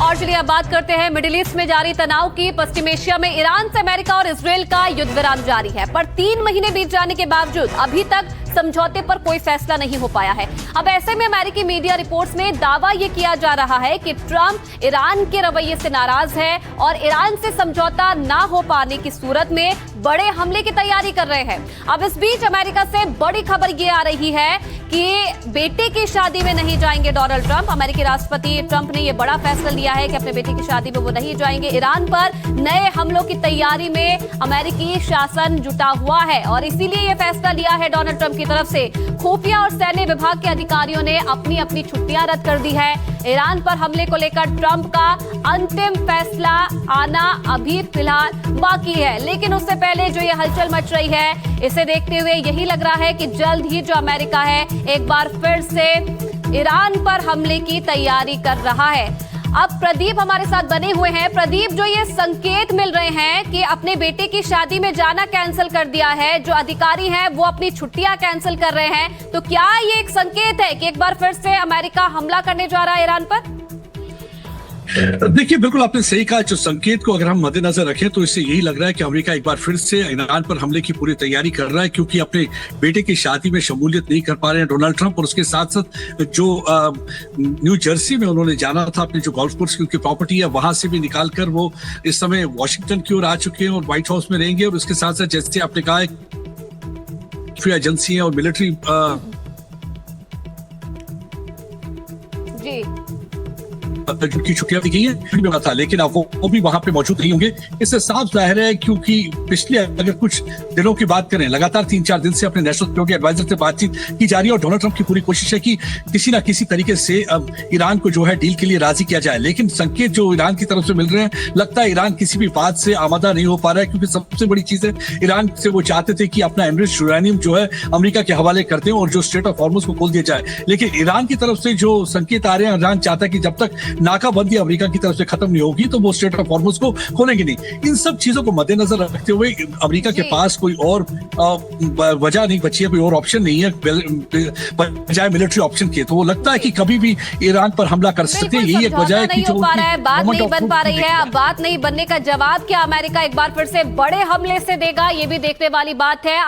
और चलिए अब बात करते हैं मिडिल ईस्ट में जारी तनाव की। पश्चिम एशिया में ईरान से अमेरिका और इजरायल का युद्ध विराम जारी है, पर 3 महीने बीत जाने के बावजूद अभी तक समझौते पर कोई फैसला नहीं हो पाया है। अब ऐसे में अमेरिकी मीडिया रिपोर्ट्स में दावा यह किया जा रहा है कि ट्रंप ईरान के रवैये से नाराज है और ईरान से समझौता ना हो पाने की सूरत में बड़े हमले की तैयारी कर रहे हैं। अब इस बीच अमेरिका से बड़ी खबर ये आ रही है कि बेटे की शादी में नहीं जाएंगे डोनाल्ड ट्रंप। अमेरिकी राष्ट्रपति ट्रंप ने यह बड़ा फैसला लिया है कि अपने बेटे की शादी में वो नहीं जाएंगे। ईरान पर नए हमलों की तैयारी में अमेरिकी शासन जुटा हुआ है और इसीलिए यह फैसला लिया है डोनाल्ड ट्रंप की तरफ से। खुफिया और सैन्य विभाग के अधिकारियों ने अपनी अपनी छुट्टियां रद्द कर दी है। ईरान पर हमले को लेकर ट्रंप का अंतिम फैसला आना अभी फिलहाल बाकी है, लेकिन उससे पहले जो ये हलचल मच रही है, इसे देखते हुए यही लग रहा है कि जल्द ही जो अमेरिका है एक बार फिर से ईरान पर हमले की तैयारी कर रहा है। अब प्रदीप हमारे साथ बने हुए हैं। प्रदीप, जो ये संकेत मिल रहे हैं कि अपने बेटे की शादी में जाना कैंसिल कर दिया है, जो अधिकारी हैं वो अपनी छुट्टियां कैंसिल कर रहे हैं, तो क्या ये एक संकेत है कि एक बार फिर से अमेरिका हमला करने जा रहा है ईरान पर? देखिए, बिल्कुल आपने सही कहा। जो संकेत को अगर हम मद्देनजर रखें तो इससे यही लग रहा है कि अमेरिका एक बार फिर से ईरान पर हमले की पूरी तैयारी कर रहा है, क्योंकि अपने बेटे की शादी में शमूलियत नहीं कर पा रहे हैं डोनाल्ड ट्रंप। और उसके साथ साथ जो न्यू जर्सी में उन्होंने जाना था, अपने जो गोल्फ कोर्स की उनकी प्रॉपर्टी है वहां से भी निकालकर वो इस समय वॉशिंगटन की ओर आ चुके हैं और व्हाइट हाउस में रहेंगे। और उसके साथ साथ जैसे आपने कहा एजेंसियां और मिलिट्री जी की छुट्टियां दी गई है था, लेकिन अब वो भी वहां पे मौजूद नहीं होंगे। इससे साफ जाहिर है, क्योंकि पिछले अगर कुछ दिनों की बात करें, लगातार 3-4 दिन से अपने नेशनल सिक्योरिटी एडवाइजर से बातचीत की जा रही है और डोनाल्ड ट्रंप की पूरी कोशिश है कि किसी ना किसी तरीके से ईरान को जो है डील के लिए राजी किया जाए। लेकिन संकेत जो ईरान की तरफ से मिल रहे हैं, लगता है ईरान किसी भी बात से आमादा नहीं हो पा रहा है, क्योंकि सबसे बड़ी चीज है ईरान से वो चाहते थे कि अपना एनरिच्ड यूरेनियम जो है अमेरिका के हवाले करते हैं और जो स्ट्रेट ऑफ हॉर्मुज को खोल दिया जाए। लेकिन ईरान की तरफ से जो संकेत आ रहे हैं, ईरान चाहता है कि जब तक नाकाबंदी अमेरिका की तरफ से खत्म नहीं होगी तो वो स्ट्रेट ऑफ हॉर्मुज को खोलेंगे नहीं। इन सब चीजों को मद्देनजर रखते हुए अमेरिका के पास कोई और वजह नहीं बची है, कोई और ऑप्शन नहीं है बजाय मिलिट्री ऑप्शन के। तो वो लगता है कि कभी भी ईरान पर हमला कर सकते हैं। यही एक वजह है कि जो बात नहीं बन पा रही है। अब बात नहीं बनने का जवाब क्या अमेरिका एक बार फिर से बड़े हमले से देगा, ये भी देखने वाली बात है।